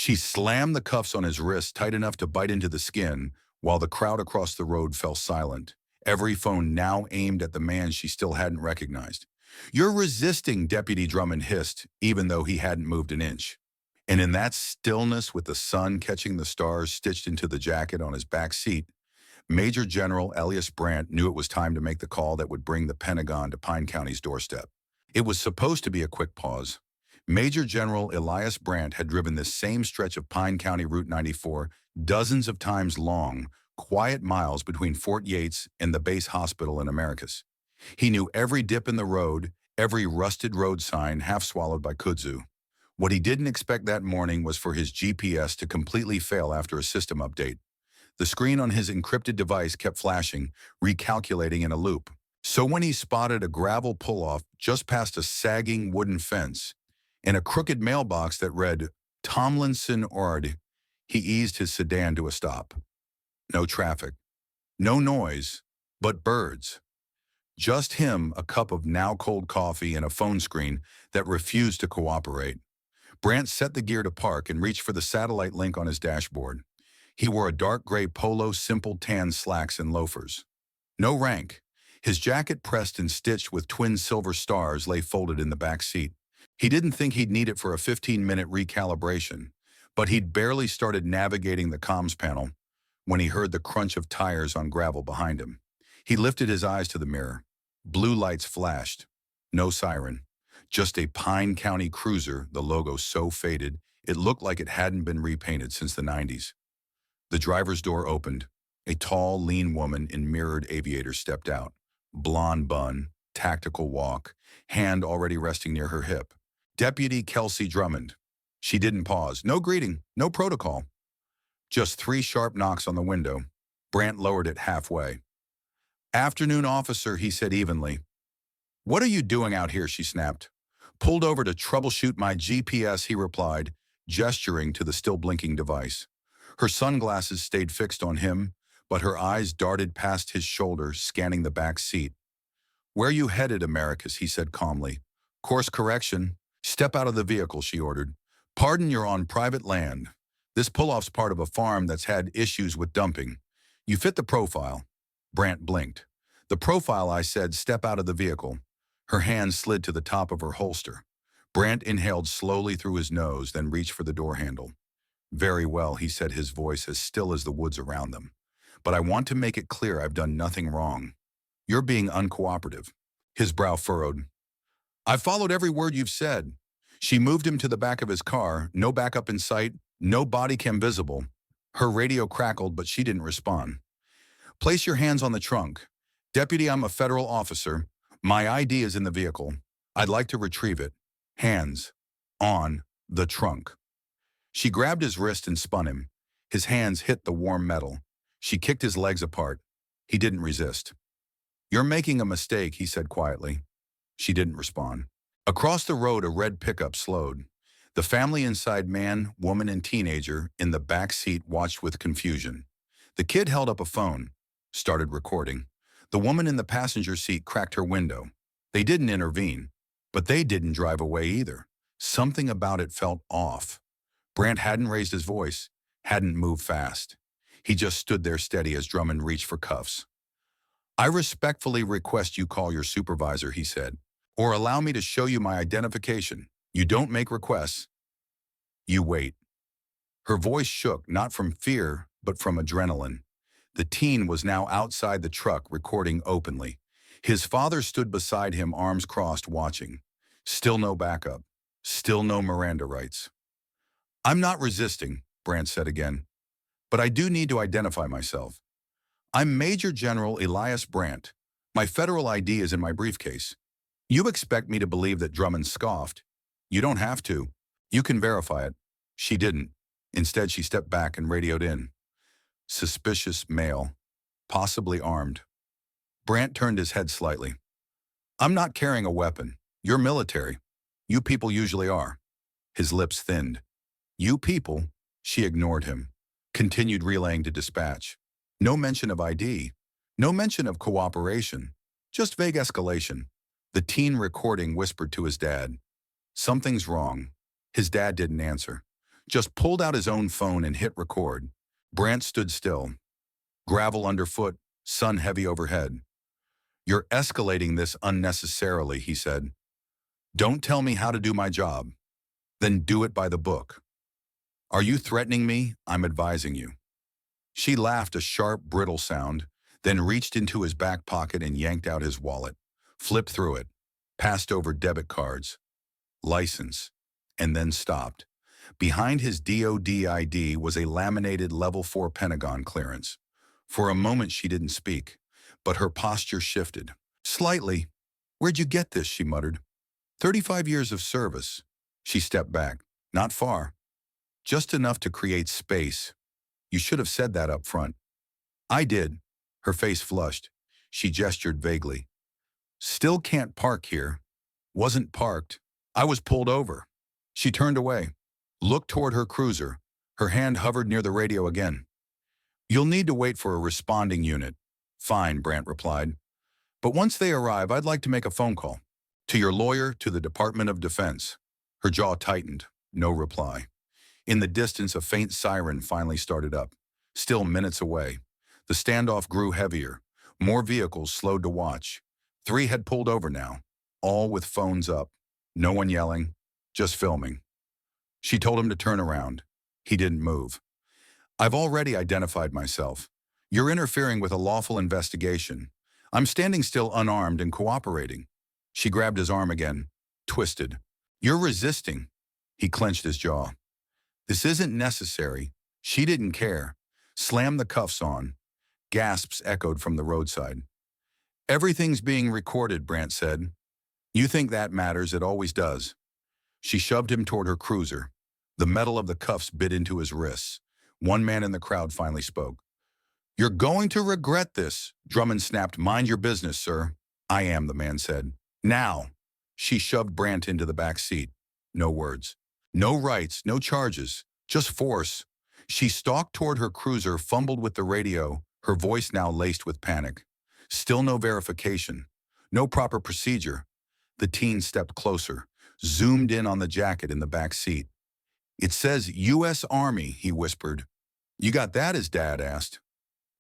She slammed the cuffs on his wrist tight enough to bite into the skin, while the crowd across the road fell silent, every phone now aimed at the man she still hadn't recognized. "You're resisting," Deputy Drummond hissed, even though he hadn't moved an inch. And in that stillness, with the sun catching the stars stitched into the jacket on his back seat, Major General Elias Brandt knew it was time to make the call that would bring the Pentagon to Pine County's doorstep. It was supposed to be a quick pause. Major General Elias Brandt had driven this same stretch of Pine County Route 94 dozens of times long, quiet miles between Fort Yates and the base hospital in Americus. He knew every dip in the road, every rusted road sign half swallowed by kudzu. What he didn't expect that morning was for his GPS to completely fail after a system update. The screen on his encrypted device kept flashing, recalculating in a loop. So when he spotted a gravel pull-off just past a sagging wooden fence and a crooked mailbox that read Tomlinson Ord, he eased his sedan to a stop. No traffic, no noise, but birds. Just him, a cup of now-cold coffee, and a phone screen that refused to cooperate. Brandt set the gear to park and reached for the satellite link on his dashboard. He wore a dark gray polo, simple tan slacks and loafers. No rank. His jacket, pressed and stitched with twin silver stars, lay folded in the back seat. He didn't think he'd need it for a 15-minute recalibration, but he'd barely started navigating the comms panel when he heard the crunch of tires on gravel behind him. He lifted his eyes to the mirror. Blue lights flashed. No siren. Just a Pine County cruiser, the logo so faded it looked like it hadn't been repainted since the 90s. The driver's door opened. A tall, lean woman in mirrored aviators stepped out. Blonde bun, tactical walk, hand already resting near her hip. Deputy Kelsey Drummond. She didn't pause. No greeting, no protocol. Just 3 sharp knocks on the window. Brandt lowered it halfway. "Afternoon, officer," he said evenly. "What are you doing out here?" she snapped. "Pulled over to troubleshoot my GPS," he replied, gesturing to the still blinking device. Her sunglasses stayed fixed on him, but her eyes darted past his shoulder, scanning the back seat. "Where you headed, Americus?" he said calmly. "Course correction. Step out of the vehicle," she ordered. "Pardon, you're on private land. This pull-off's part of a farm that's had issues with dumping. You fit the profile." Brandt blinked. "The profile," I said. "Step out of the vehicle." Her hand slid to the top of her holster. Brandt inhaled slowly through his nose, then reached for the door handle. "Very well," he said, his voice as still as the woods around them. "But I want to make it clear I've done nothing wrong. You're being uncooperative." His brow furrowed. "I've followed every word you've said." She moved him to the back of his car, no backup in sight, no body cam visible. Her radio crackled, but she didn't respond. "Place your hands on the trunk." "Deputy, I'm a federal officer. My ID is in the vehicle. I'd like to retrieve it." "Hands on the trunk." She grabbed his wrist and spun him. His hands hit the warm metal. She kicked his legs apart. He didn't resist. "You're making a mistake," he said quietly. She didn't respond. Across the road, a red pickup slowed. The family inside, man, woman, and teenager, in the back seat, watched with confusion. The kid held up a phone, started recording. The woman in the passenger seat cracked her window. They didn't intervene, but they didn't drive away either. Something about it felt off. Brandt hadn't raised his voice, hadn't moved fast. He just stood there steady as Drummond reached for cuffs. "I respectfully request you call your supervisor," he said, "or allow me to show you my identification. You don't make requests. You wait." Her voice shook, not from fear, but from adrenaline. The teen was now outside the truck, recording openly. His father stood beside him, arms crossed, watching. Still no backup. Still no Miranda rights. "I'm not resisting," Brandt said again, "but I do need to identify myself. I'm Major General Elias Brandt. My federal ID is in my briefcase." "You expect me to believe that?" Drummond scoffed. "You don't have to. You can verify it." She didn't. Instead, she stepped back and radioed in. "Suspicious male, possibly armed." Brandt turned his head slightly. "I'm not carrying a weapon. You're military. You people usually are." His lips thinned. "You people?" She ignored him, continued relaying to dispatch. No mention of ID. No mention of cooperation. Just vague escalation. The teen recording whispered to his dad. "Something's wrong." His dad didn't answer. just pulled out his own phone and hit record. Brant stood still. Gravel underfoot, sun heavy overhead. "You're escalating this unnecessarily," he said. "Don't tell me how to do my job. Then do it by the book." "Are you threatening me? I'm advising you." She laughed a sharp, brittle sound, then reached into his back pocket and yanked out his wallet, flipped through it, passed over debit cards, license, and then stopped. Behind his DOD ID was a laminated Level 4 Pentagon clearance. For a moment she didn't speak, but her posture shifted. Slightly. "Where'd you get this?" she muttered. 35 years of service." She stepped back. "Not far. Just enough to create space. You should have said that up front." "I did." Her face flushed. She gestured vaguely. "Still can't park here." "Wasn't parked. I was pulled over." She turned away, looked toward her cruiser. Her hand hovered near the radio again. "You'll need to wait for a responding unit." "Fine," Brant replied. "But once they arrive, I'd like to make a phone call. To your lawyer, to the Department of Defense." Her jaw tightened. No reply. In the distance, a faint siren finally started up. Still minutes away. The standoff grew heavier. More vehicles slowed to watch. 3 had pulled over now, all with phones up. No one yelling, just filming. She told him to turn around. He didn't move. "I've already identified myself. You're interfering with a lawful investigation. I'm standing still unarmed and cooperating." She grabbed his arm again, twisted. "You're resisting." He clenched his jaw. "This isn't necessary." She didn't care. Slammed the cuffs on. Gasps echoed from the roadside. "Everything's being recorded," Brant said. "You think that matters, it always does." She shoved him toward her cruiser. The metal of the cuffs bit into his wrists. One man in the crowd finally spoke. "You're going to regret this." Drummond snapped. "Mind your business, sir." "I am," the man said. "Now." She shoved Brant into the back seat. No words. No rights, no charges, just force. She stalked toward her cruiser, fumbled with the radio, her voice now laced with panic. Still no verification. No proper procedure. The teen stepped closer, zoomed in on the jacket in the back seat. "It says U.S. Army," he whispered. "You got that?" his dad asked.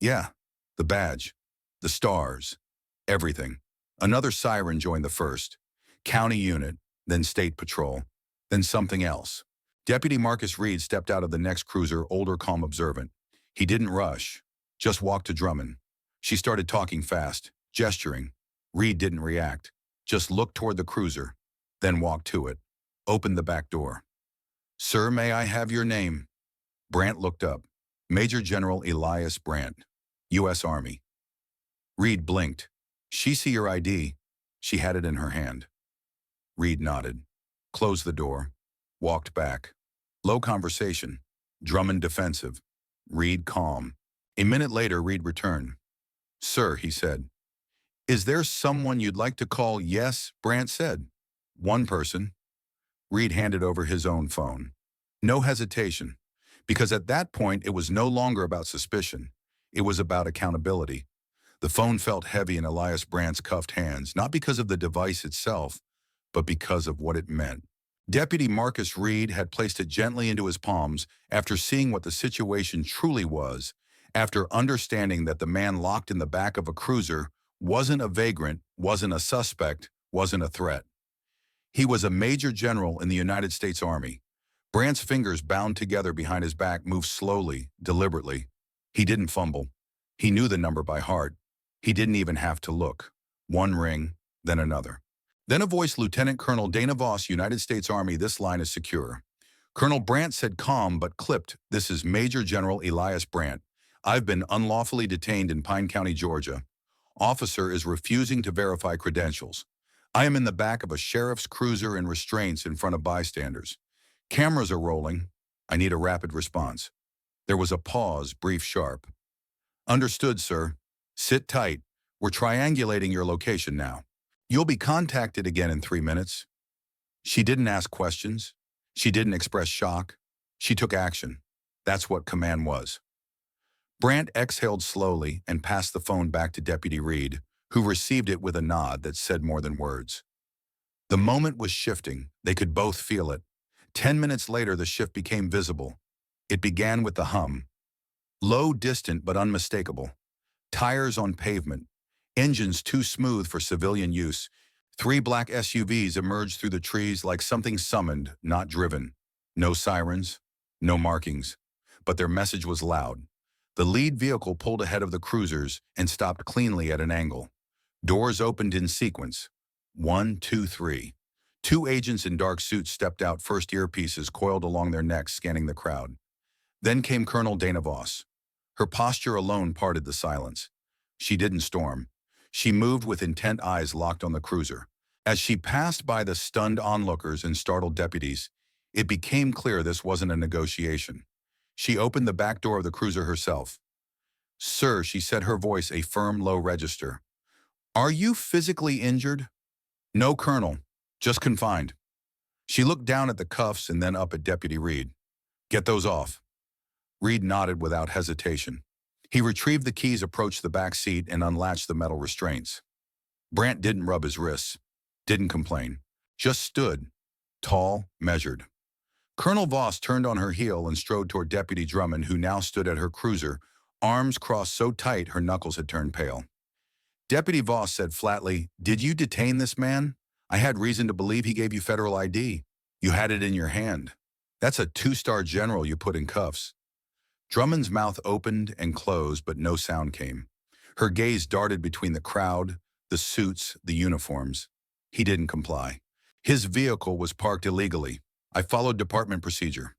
"Yeah." The badge. The stars. Everything. Another siren joined the first. County unit, then state patrol, then something else. Deputy Marcus Reed stepped out of the next cruiser, older, calm, observant. He didn't rush, just walked to Drummond. She started talking fast, gesturing. Reed didn't react, just looked toward the cruiser, then walked to it, opened the back door. "Sir, may I have your name?" Brant looked up. Major General Elias Brant, U.S. Army. Reed blinked. "She see your ID?" She had it in her hand. Reed nodded, closed the door, walked back. Low conversation. Drummond defensive. Reed calm. A minute later, Reed returned. "Sir," he said. "Is there someone you'd like to call?" "Yes," Brant said. "One person." Reed handed over his own phone. No hesitation, because at that point it was no longer about suspicion. It was about accountability. The phone felt heavy in Elias Brant's cuffed hands, not because of the device itself, but because of what it meant. Deputy Marcus Reed had placed it gently into his palms after seeing what the situation truly was, after understanding that the man locked in the back of a cruiser wasn't a vagrant, wasn't a suspect, wasn't a threat. He was a major general in the United States Army. Brant's fingers bound together behind his back moved slowly, deliberately. He didn't fumble. He knew the number by heart. He didn't even have to look. One ring, then another. Then a voice, "Lieutenant Colonel Dana Voss, United States Army, this line is secure." Colonel Brant said calm but clipped, "This is Major General Elias Brant. I've been unlawfully detained in Pine County, Georgia. Officer is refusing to verify credentials. I am in the back of a sheriff's cruiser in restraints in front of bystanders. Cameras are rolling. I need a rapid response." There was a pause, brief, sharp. "Understood, sir. Sit tight. We're triangulating your location now. You'll be contacted again in 3 minutes." She didn't ask questions. She didn't express shock. She took action. That's what command was. Brant exhaled slowly and passed the phone back to Deputy Reed, who received it with a nod that said more than words. The moment was shifting. They could both feel it. 10 minutes later, the shift became visible. It began with the hum. Low, distant, but unmistakable. Tires on pavement. Engines too smooth for civilian use. Three black SUVs emerged through the trees like something summoned, not driven. No sirens, no markings. But their message was loud. The lead vehicle pulled ahead of the cruisers and stopped cleanly at an angle. Doors opened in sequence. 1, 2, 3. Two agents in dark suits stepped out, first earpieces coiled along their necks, scanning the crowd. Then came Colonel Dana Voss. Her posture alone parted the silence. She didn't storm. She moved with intent, eyes locked on the cruiser. As she passed by the stunned onlookers and startled deputies, it became clear this wasn't a negotiation. She opened the back door of the cruiser herself. "Sir," she said, her voice a firm, low register. "Are you physically injured?" "No, Colonel. Just confined." She looked down at the cuffs and then up at Deputy Reed. "Get those off." Reed nodded without hesitation. He retrieved the keys, approached the back seat, and unlatched the metal restraints. Brandt didn't rub his wrists, didn't complain, just stood, tall, measured. Colonel Voss turned on her heel and strode toward Deputy Drummond, who now stood at her cruiser, arms crossed so tight her knuckles had turned pale. Deputy Voss said flatly, "Did you detain this man? I had reason to believe he gave you federal ID. You had it in your hand. That's a two-star general you put in cuffs." Drummond's mouth opened and closed, but no sound came. Her gaze darted between the crowd, the suits, the uniforms. He didn't comply. His vehicle was parked illegally. "I followed department procedure."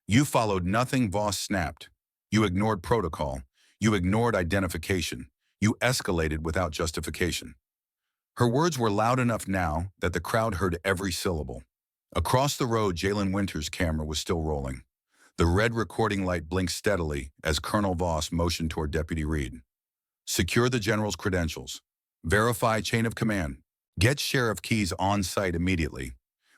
"You followed nothing," Voss snapped. "You ignored protocol. You ignored identification. You escalated without justification." Her words were loud enough now that the crowd heard every syllable. Across the road, Jalen Winter's camera was still rolling. The red recording light blinked steadily as Colonel Voss motioned toward Deputy Reed. "Secure the general's credentials. Verify chain of command. Get Sheriff Keyes on site immediately."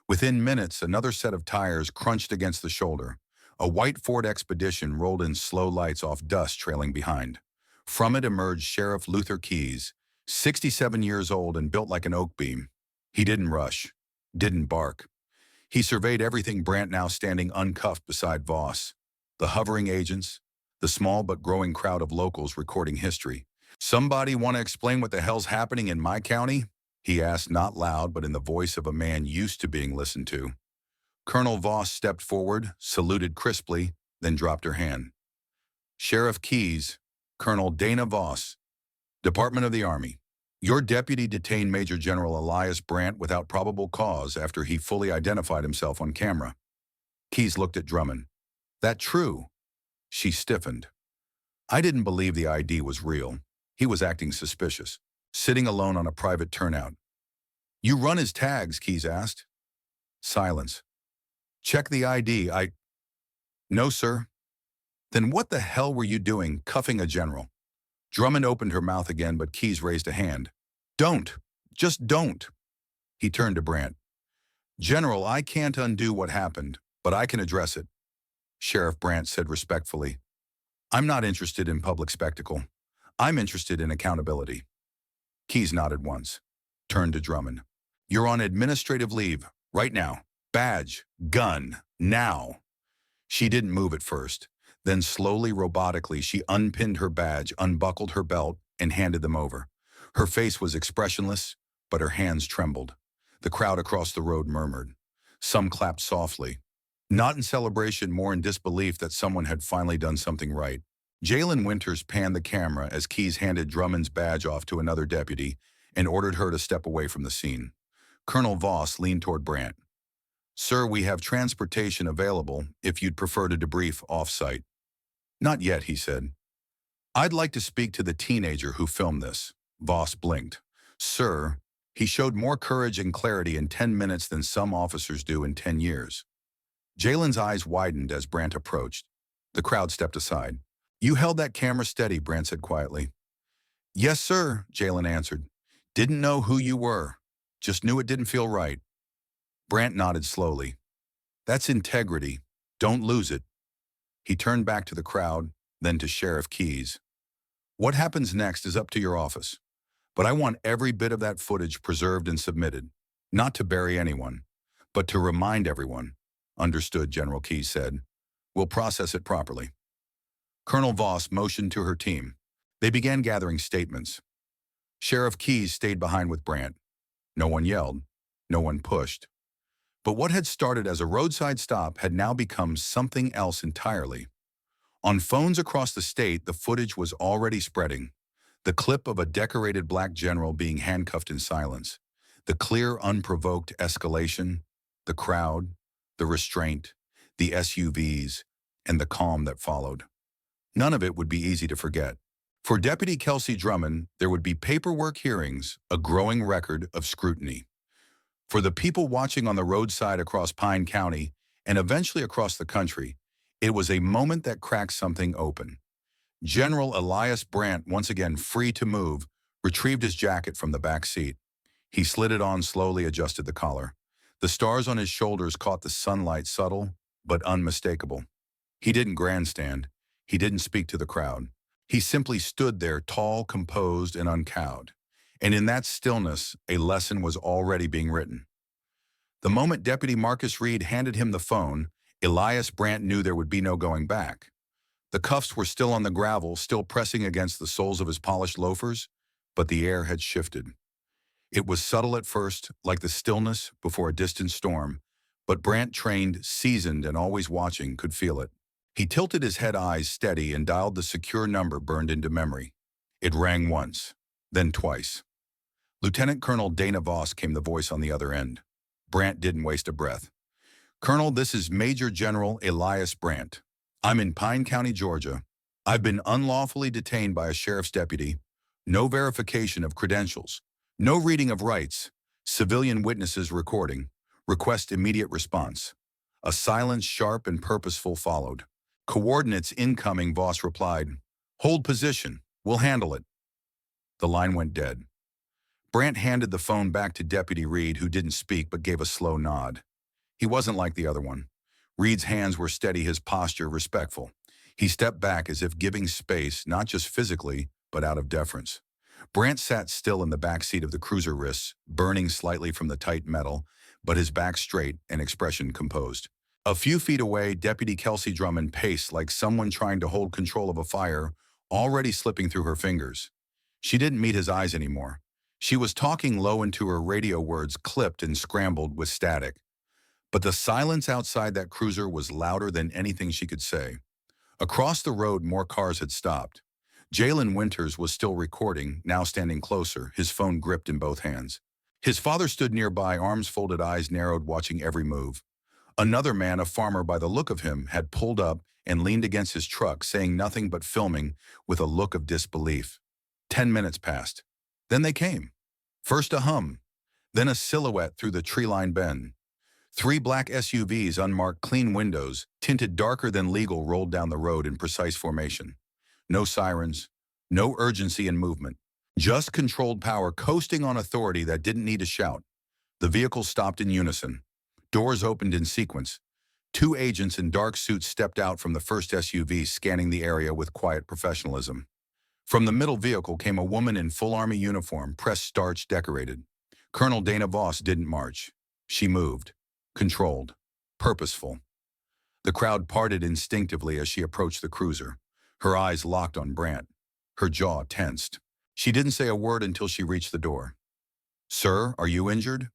Within minutes, another set of tires crunched against the shoulder. A white Ford Expedition rolled in, slow lights off, dust trailing behind. From it emerged Sheriff Luther Keyes, 67 years old and built like an oak beam. He didn't rush, didn't bark. He surveyed everything, Brandt now standing uncuffed beside Voss. The hovering agents, the small but growing crowd of locals recording history. "Somebody want to explain what the hell's happening in my county?" he asked, not loud, but in the voice of a man used to being listened to. Colonel Voss stepped forward, saluted crisply, then dropped her hand. "Sheriff Keyes, Colonel Dana Voss, Department of the Army. Your deputy detained Major General Elias Brandt without probable cause after he fully identified himself on camera." Keyes looked at Drummond. "That true?" She stiffened. "I didn't believe the ID was real. He was acting suspicious, sitting alone on a private turnout." "You run his tags?" Keyes asked. Silence. "Check the ID. No, sir." "Then what the hell were you doing, cuffing a general?" Drummond opened her mouth again, but Keyes raised a hand. "Don't. Just don't." He turned to Brandt. "General, I can't undo what happened, but I can address it." Sheriff Brandt said respectfully, "I'm not interested in public spectacle. I'm interested in accountability." Keyes nodded once, turned to Drummond. "You're on administrative leave, right now. Badge, gun, now." She didn't move at first. Then slowly, robotically, she unpinned her badge, unbuckled her belt, and handed them over. Her face was expressionless, but her hands trembled. The crowd across the road murmured. Some clapped softly. Not in celebration, more in disbelief that someone had finally done something right. Jalen Winters panned the camera as Keyes handed Drummond's badge off to another deputy and ordered her to step away from the scene. Colonel Voss leaned toward Brandt. "Sir, we have transportation available if you'd prefer to debrief off-site." "Not yet," he said. "I'd like to speak to the teenager who filmed this." Voss blinked. "Sir, he showed more courage and clarity in 10 minutes than some officers do in 10 years. Jalen's eyes widened as Brandt approached. The crowd stepped aside. "You held that camera steady," Brandt said quietly. "Yes, sir," Jalen answered. "Didn't know who you were. Just knew it didn't feel right." Brandt nodded slowly. "That's integrity. Don't lose it." He turned back to the crowd, then to Sheriff Keyes. "What happens next is up to your office. But I want every bit of that footage preserved and submitted. Not to bury anyone, but to remind everyone. Understood, General Keyes said. We'll process it properly. Colonel Voss motioned to her team. They began gathering statements. Sheriff Keyes stayed behind with Brandt. No one yelled. No one pushed. But what had started as a roadside stop had now become something else entirely. On phones across the state, the footage was already spreading. The clip of a decorated black general being handcuffed in silence. The clear, unprovoked escalation. The crowd. The restraint. The SUVs. And the calm that followed. None of it would be easy to forget. For Deputy Kelsey Drummond, there would be paperwork hearings, a growing record of scrutiny. For the people watching on the roadside across Pine County, and eventually across the country, it was a moment that cracked something open. General Elias Brandt, once again free to move, retrieved his jacket from the back seat. He slid it on, slowly adjusted the collar. The stars on his shoulders caught the sunlight, subtle but unmistakable. He didn't grandstand. He didn't speak to the crowd. He simply stood there, tall, composed, and uncowed. And in that stillness, a lesson was already being written. The moment Deputy Marcus Reed handed him the phone, Elias Brandt knew there would be no going back. The cuffs were still on the gravel, still pressing against the soles of his polished loafers, but the air had shifted. It was subtle at first, like the stillness before a distant storm, but Brandt, trained, seasoned, and always watching, could feel it. He tilted his head, eyes steady, and dialed the secure number burned into memory. It rang once, then twice. Lieutenant Colonel Dana Voss, came the voice on the other end. Brandt didn't waste a breath. Colonel, this is Major General Elias Brandt. I'm in Pine County, Georgia. I've been unlawfully detained by a sheriff's deputy. No verification of credentials. No reading of rights. Civilian witnesses recording. Request immediate response. A silence, sharp and purposeful, followed. Coordinates incoming, Voss replied. Hold position. We'll handle it. The line went dead. Brandt handed the phone back to Deputy Reed, who didn't speak but gave a slow nod. He wasn't like the other one. Reed's hands were steady, his posture respectful. He stepped back as if giving space, not just physically, but out of deference. Brandt sat still in the back seat of the cruiser, wrists burning slightly from the tight metal, but his back straight and expression composed. A few feet away, Deputy Kelsey Drummond paced like someone trying to hold control of a fire, already slipping through her fingers. She didn't meet his eyes anymore. She was talking low into her radio, words clipped and scrambled with static. But the silence outside that cruiser was louder than anything she could say. Across the road, more cars had stopped. Jalen Winters was still recording, now standing closer, his phone gripped in both hands. His father stood nearby, arms folded, eyes narrowed, watching every move. Another man, a farmer by the look of him, had pulled up and leaned against his truck, saying nothing but filming with a look of disbelief. 10 minutes passed. Then they came. First a hum, then a silhouette through the tree-lined bend. 3 black SUVs, unmarked, clean windows, tinted darker than legal, rolled down the road in precise formation. No sirens, no urgency in movement. Just controlled power coasting on authority that didn't need a shout. The vehicles stopped in unison. Doors opened in sequence. 2 agents in dark suits stepped out from the first SUV, scanning the area with quiet professionalism. From the middle vehicle came a woman in full Army uniform, pressed starch decorated. Colonel Dana Voss didn't march. She moved. Controlled. Purposeful. The crowd parted instinctively as she approached the cruiser. Her eyes locked on Brandt. Her jaw tensed. She didn't say a word until she reached the door. Sir, are you injured?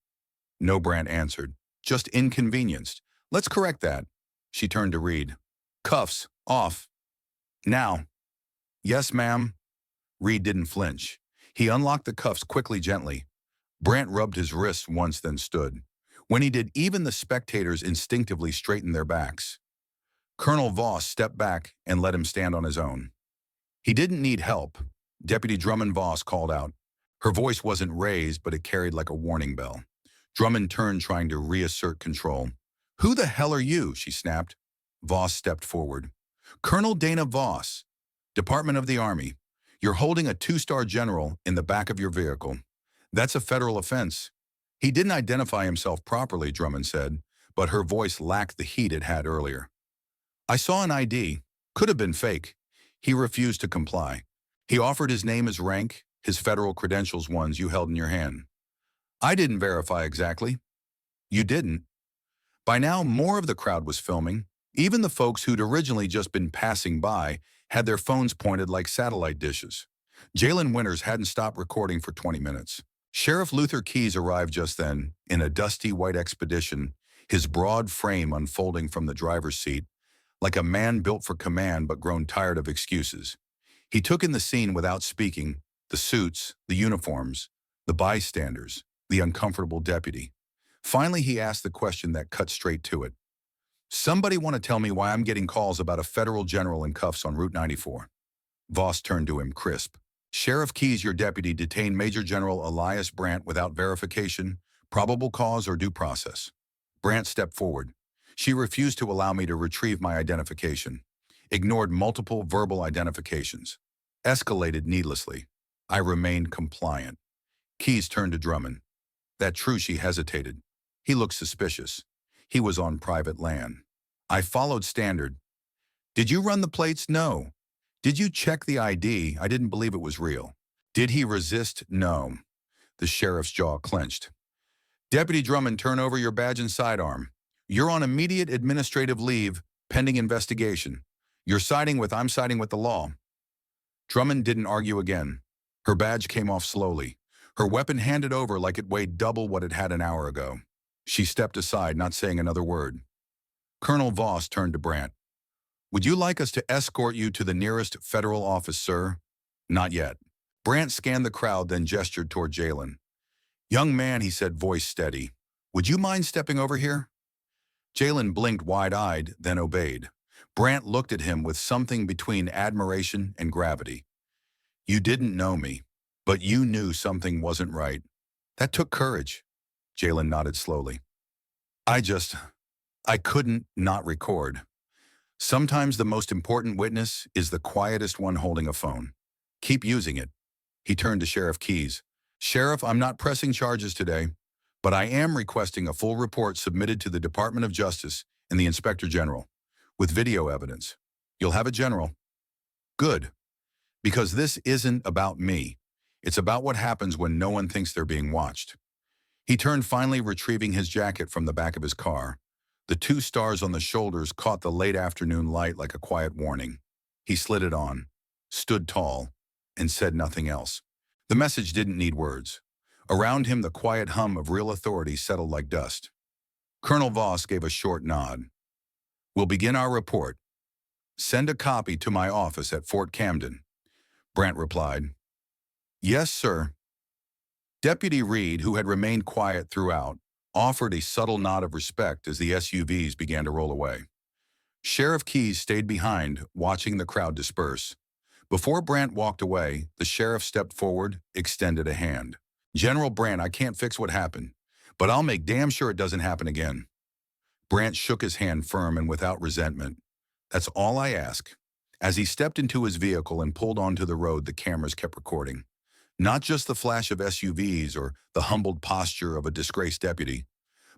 No, Brandt answered. Just inconvenienced. Let's correct that. She turned to Reed. Cuffs, off. Now. Yes, ma'am. Reed didn't flinch. He unlocked the cuffs quickly, gently. Brandt rubbed his wrists once, then stood. When he did, even the spectators instinctively straightened their backs. Colonel Voss stepped back and let him stand on his own. He didn't need help. Deputy Drummond Voss called out. Her voice wasn't raised, but it carried like a warning bell. Drummond turned, trying to reassert control. Who the hell are you? She snapped. Voss stepped forward. Colonel Dana Voss, Department of the Army. You're holding a 2-star general in the back of your vehicle. That's a federal offense. He didn't identify himself properly, Drummond said, but her voice lacked the heat it had earlier. I saw an ID. Could have been fake. He refused to comply. He offered his name, his rank, his federal credentials, ones you held in your hand. I didn't verify exactly. You didn't. By now, more of the crowd was filming. Even the folks who'd originally just been passing by had their phones pointed like satellite dishes. Jalen Winters hadn't stopped recording for 20 minutes. Sheriff Luther Keyes arrived just then, in a dusty white expedition, his broad frame unfolding from the driver's seat, like a man built for command but grown tired of excuses. He took in the scene without speaking, the suits, the uniforms, the bystanders, the uncomfortable deputy. Finally, he asked the question that cut straight to it. Somebody want to tell me why I'm getting calls about a federal general in cuffs on Route 94? Voss turned to him, crisp. Sheriff Keyes, your deputy, detained Major General Elias Brandt without verification, probable cause, or due process. Brandt stepped forward. She refused to allow me to retrieve my identification. Ignored multiple verbal identifications. Escalated needlessly. I remained compliant. Keyes turned to Drummond. That true, she hesitated. He looked suspicious. He was on private land. I followed standard. Did you run the plates? No. Did you check the ID? I didn't believe it was real. Did he resist? No. The sheriff's jaw clenched. Deputy Drummond, turn over your badge and sidearm. You're on immediate administrative leave, pending investigation. I'm siding with the law. Drummond didn't argue again. Her badge came off slowly. Her weapon handed over like it weighed double what it had an hour ago. She stepped aside, not saying another word. Colonel Voss turned to Brandt. Would you like us to escort you to the nearest federal office, sir? Not yet. Brandt scanned the crowd, then gestured toward Jalen. Young man, he said, voice steady. Would you mind stepping over here? Jalen blinked wide-eyed, then obeyed. Brandt looked at him with something between admiration and gravity. You didn't know me, but you knew something wasn't right. That took courage. Jalen nodded slowly. I couldn't not record. Sometimes the most important witness is the quietest one holding a phone. Keep using it. He turned to Sheriff Keyes. Sheriff, I'm not pressing charges today, but I am requesting a full report submitted to the Department of Justice and the Inspector General, with video evidence. You'll have it, General. Good. Because this isn't about me. It's about what happens when no one thinks they're being watched. He turned, finally retrieving his jacket from the back of his car. The 2 stars on the shoulders caught the late afternoon light like a quiet warning. He slid it on, stood tall, and said nothing else. The message didn't need words. Around him, the quiet hum of real authority settled like dust. Colonel Voss gave a short nod. We'll begin our report. Send a copy to my office at Fort Camden. Brandt replied. Yes, sir. Deputy Reed, who had remained quiet throughout, offered a subtle nod of respect as the SUVs began to roll away. Sheriff Keyes stayed behind, watching the crowd disperse. Before Brandt walked away, the sheriff stepped forward, extended a hand. General Brandt, I can't fix what happened, but I'll make damn sure it doesn't happen again. Brandt shook his hand firm and without resentment. That's all I ask. As he stepped into his vehicle and pulled onto the road, the cameras kept recording. Not just the flash of SUVs or the humbled posture of a disgraced deputy,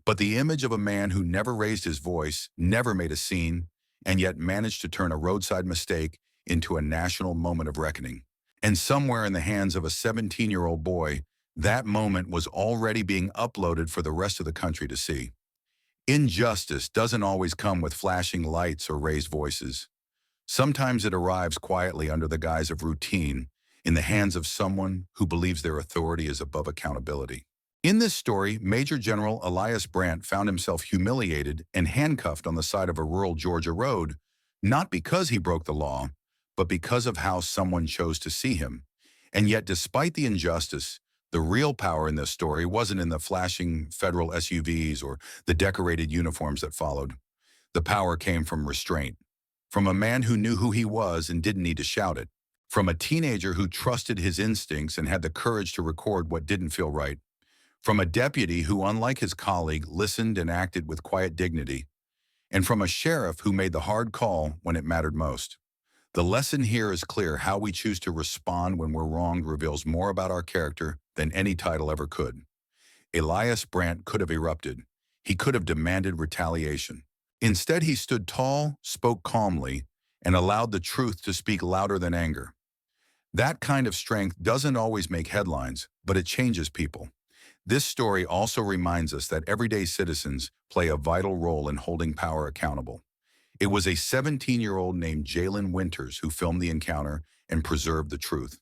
but the image of a man who never raised his voice, never made a scene, and yet managed to turn a roadside mistake into a national moment of reckoning. And somewhere in the hands of a 17-year-old boy, that moment was already being uploaded for the rest of the country to see. Injustice doesn't always come with flashing lights or raised voices. Sometimes it arrives quietly under the guise of routine, in the hands of someone who believes their authority is above accountability. In this story, Major General Elias Brandt found himself humiliated and handcuffed on the side of a rural Georgia road, not because he broke the law, but because of how someone chose to see him. And yet, despite the injustice, the real power in this story wasn't in the flashing federal SUVs or the decorated uniforms that followed. The power came from restraint, from a man who knew who he was and didn't need to shout it, from a teenager who trusted his instincts and had the courage to record what didn't feel right, from a deputy who, unlike his colleague, listened and acted with quiet dignity, and from a sheriff who made the hard call when it mattered most. The lesson here is clear. How we choose to respond when we're wronged reveals more about our character than any title ever could. Elias Brandt could have erupted. He could have demanded retaliation. Instead, he stood tall, spoke calmly, and allowed the truth to speak louder than anger. That kind of strength doesn't always make headlines, but it changes people. This story also reminds us that everyday citizens play a vital role in holding power accountable. It was a 17-year-old named Jalen Winters who filmed the encounter and preserved the truth.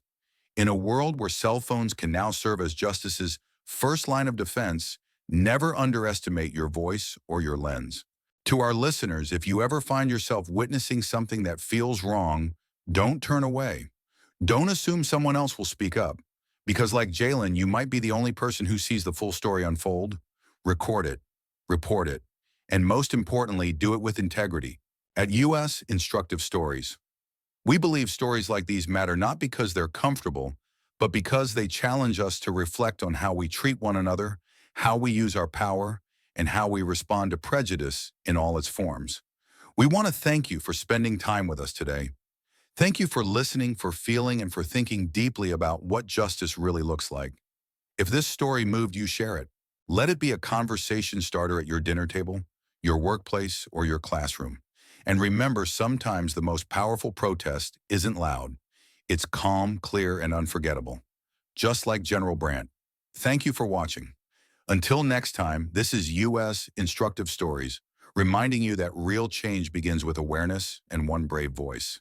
In a world where cell phones can now serve as justice's first line of defense, never underestimate your voice or your lens. To our listeners, if you ever find yourself witnessing something that feels wrong, don't turn away. Don't assume someone else will speak up, because like Jalen, you might be the only person who sees the full story unfold. Record it, report it, and most importantly, do it with integrity. At US Instructive Stories, we believe stories like these matter not because they're comfortable, but because they challenge us to reflect on how we treat one another, how we use our power, and how we respond to prejudice in all its forms. We want to thank you for spending time with us today. Thank you for listening, for feeling, and for thinking deeply about what justice really looks like. If this story moved you, share it. Let it be a conversation starter at your dinner table, your workplace, or your classroom. And remember, sometimes the most powerful protest isn't loud. It's calm, clear, and unforgettable. Just like General Brandt. Thank you for watching. Until next time, this is US Instructive Stories, reminding you that real change begins with awareness and one brave voice.